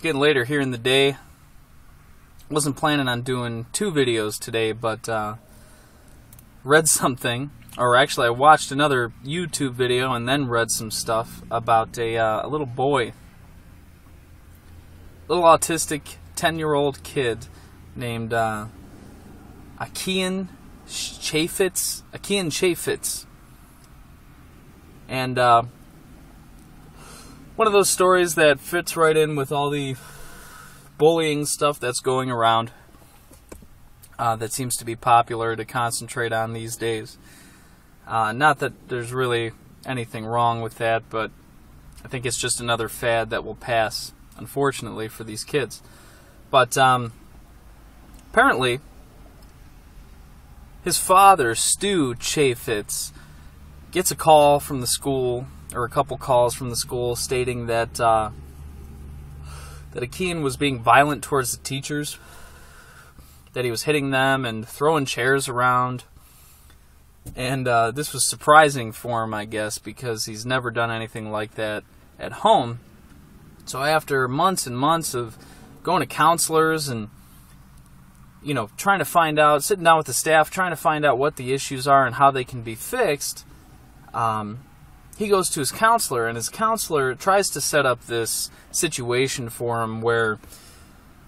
It's getting later here in the day. Wasn't planning on doing 2 videos today, but read something, or actually I watched another YouTube video and then read some stuff about a little boy, little autistic 10-year-old kid named Akean Chaffetz. And one of those stories that fits right in with all the bullying stuff that's going around that seems to be popular to concentrate on these days. Not that there's really anything wrong with that, but I think it's just another fad that will pass, unfortunately, for these kids. But apparently, his father, Stu Chaffetz, gets a call from the school, or a couple calls from the school, stating that that Akean was being violent towards the teachers, that he was hitting them and throwing chairs around. And this was surprising for him, I guess, because he's never done anything like that at home. So after months and months of going to counselors and, you know, trying to find out, sitting down with the staff, trying to find out what the issues are and how they can be fixed, he goes to his counselor, and his counselor tries to set up this situation for him where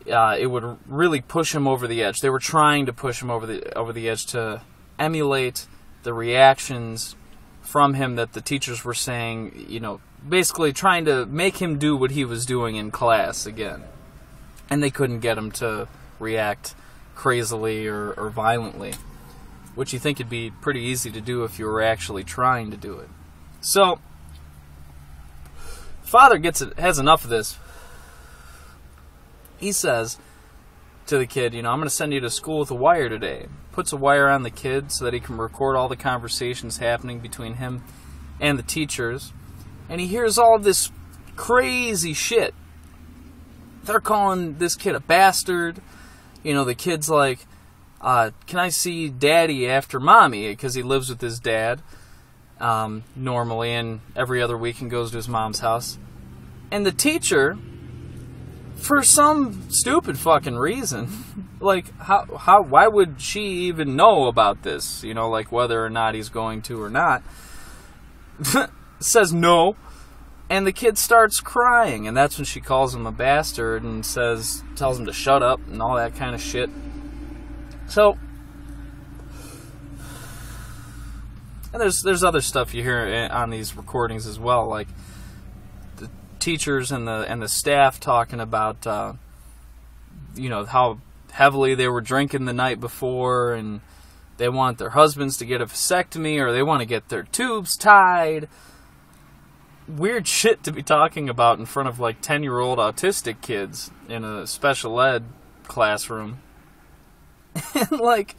it would really push him over the edge. They were trying to push him over the edge to emulate the reactions from him that the teachers were saying, you know, basically trying to make him do what he was doing in class again. And they couldn't get him to react crazily or violently, which you think would be pretty easy to do if you were actually trying to do it. So, father has enough of this. He says to the kid, you know, I'm going to send you to school with a wire today. Puts a wire on the kid so that he can record all the conversations happening between him and the teachers. And he hears all of this crazy shit. They're calling this kid a bastard. You know, the kid's like, can I see daddy after mommy? Because he lives with his dad normally, and every other week he goes to his mom's house. And the teacher, for some stupid fucking reason, like, why would she even know about this? You know, like whether or not he's going to or not. Says no. And the kid starts crying, and that's when she calls him a bastard and tells him to shut up and all that kind of shit. So, and there's other stuff you hear on these recordings as well, like the teachers and the staff talking about, you know, how heavily they were drinking the night before, and they want their husbands to get a vasectomy, or they want to get their tubes tied. Weird shit to be talking about in front of like 10-year-old autistic kids in a special ed classroom. And like,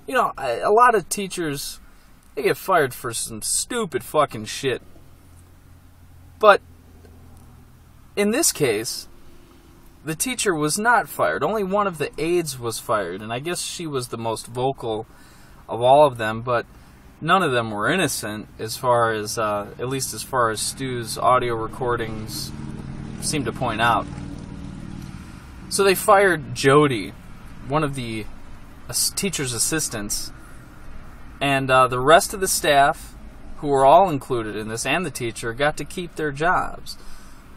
you know, a lot of teachers, they get fired for some stupid fucking shit. But in this case, the teacher was not fired. Only one of the aides was fired, and I guess she was the most vocal of all of them, but none of them were innocent, as far as, at least as far as Stu's audio recordings seem to point out. So they fired Jody, one of the teacher's assistants, and the rest of the staff, who were all included in this, and the teacher, got to keep their jobs.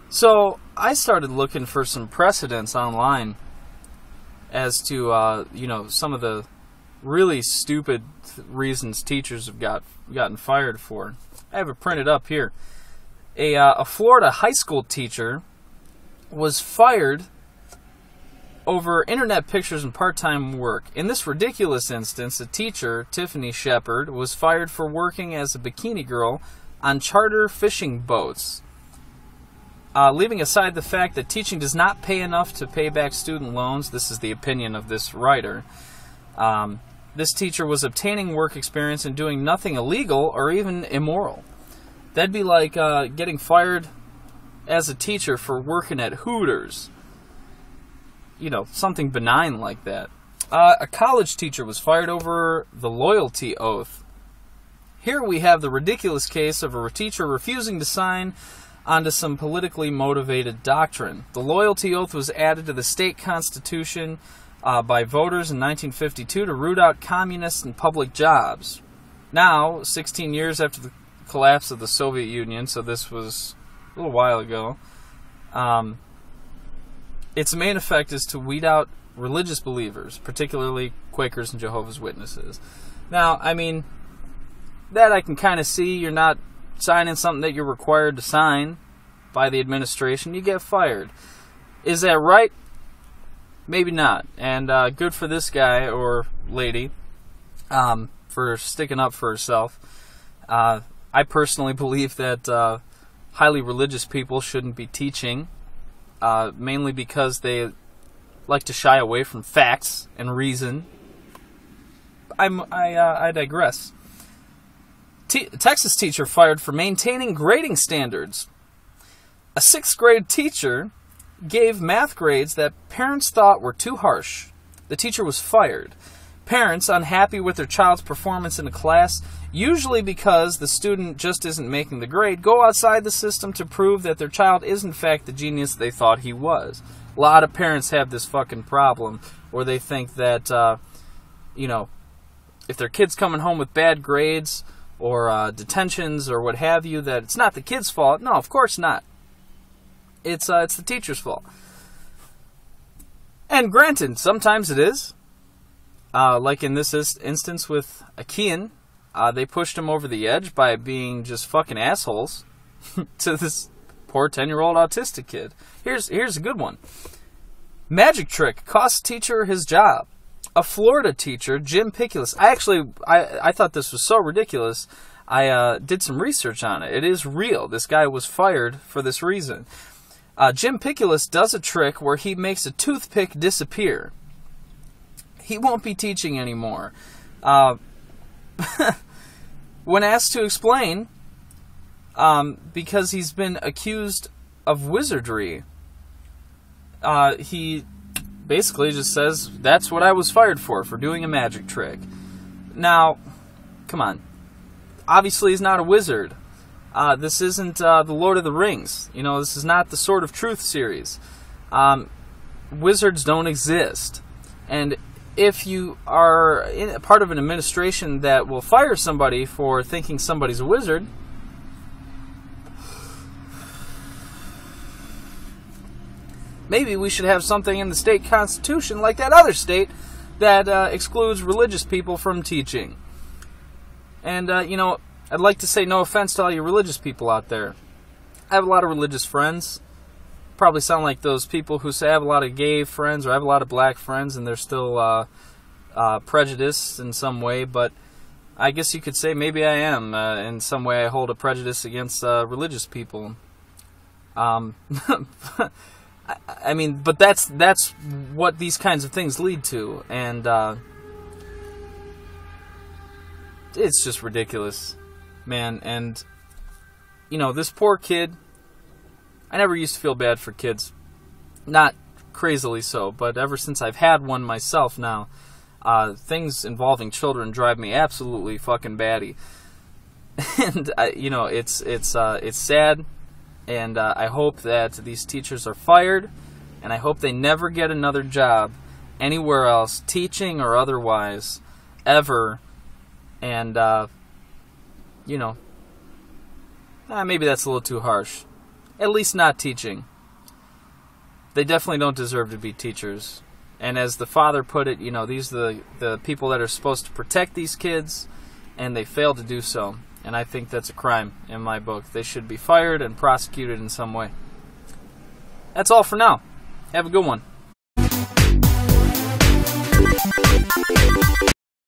So I started looking for some precedents online as to, you know, some of the really stupid reasons teachers have gotten fired for. I have it printed up here. A Florida high school teacher was fired over internet pictures and part-time work. In this ridiculous instance, a teacher, Tiffany Shepard, was fired for working as a bikini girl on charter fishing boats. Leaving aside the fact that teaching does not pay enough to pay back student loans, this is the opinion of this writer, this teacher was obtaining work experience and doing nothing illegal or even immoral. That'd be like getting fired as a teacher for working at Hooters. You know, something benign like that. A college teacher was fired over the loyalty oath. Here we have the ridiculous case of a teacher refusing to sign onto some politically motivated doctrine. The loyalty oath was added to the state constitution by voters in 1952 to root out communists in public jobs. Now, 16 years after the collapse of the Soviet Union, so this was a little while ago, its main effect is to weed out religious believers, particularly Quakers and Jehovah's Witnesses. Now, I mean, that I can kind of see. You're not signing something that you're required to sign by the administration. You get fired. Is that right? Maybe not. And good for this guy or lady for sticking up for herself. I personally believe that highly religious people shouldn't be teaching, mainly because they like to shy away from facts and reason. I digress. Texas teacher fired for maintaining grading standards. A 6th grade teacher gave math grades that parents thought were too harsh. The teacher was fired. Parents, unhappy with their child's performance in a class, usually because the student just isn't making the grade, go outside the system to prove that their child is in fact the genius they thought he was. A lot of parents have this fucking problem, or they think that, if their kid's coming home with bad grades or detentions or what have you, that it's not the kid's fault. No, of course not. It's the teacher's fault. And granted, sometimes it is. Like in this instance with Akian, they pushed him over the edge by being just fucking assholes to this poor 10-year-old autistic kid. Here's a good one. Magic trick cost teacher his job. A Florida teacher, Jim Piculus. I thought this was so ridiculous. I did some research on it. It is real. This guy was fired for this reason. Jim Piculus does a trick where he makes a toothpick disappear. He won't be teaching anymore. When asked to explain, because he's been accused of wizardry, he basically just says, that's what I was fired for doing a magic trick. Now, come on. Obviously, he's not a wizard. This isn't the Lord of the Rings. This is not the Sword of Truth series. Wizards don't exist. And if you are part of an administration that will fire somebody for thinking somebody's a wizard, maybe we should have something in the state constitution like that other state that excludes religious people from teaching. And, I'd like to say no offense to all you religious people out there. I have a lot of religious friends. Probably sound like those people who say I have a lot of gay friends or I have a lot of black friends and they're still prejudiced in some way, but I guess you could say maybe I am. In some way I hold a prejudice against religious people. I mean, but that's what these kinds of things lead to, and it's just ridiculous, man. And this poor kid, I never used to feel bad for kids, not crazily so, but ever since I've had one myself now, things involving children drive me absolutely fucking batty. And it's sad. And I hope that these teachers are fired, and I hope they never get another job anywhere else, teaching or otherwise, ever. And, maybe that's a little too harsh. At least not teaching. They definitely don't deserve to be teachers. And as the father put it, these are the people that are supposed to protect these kids, and they fail to do so. And I think that's a crime in my book. They should be fired and prosecuted in some way. That's all for now. Have a good one.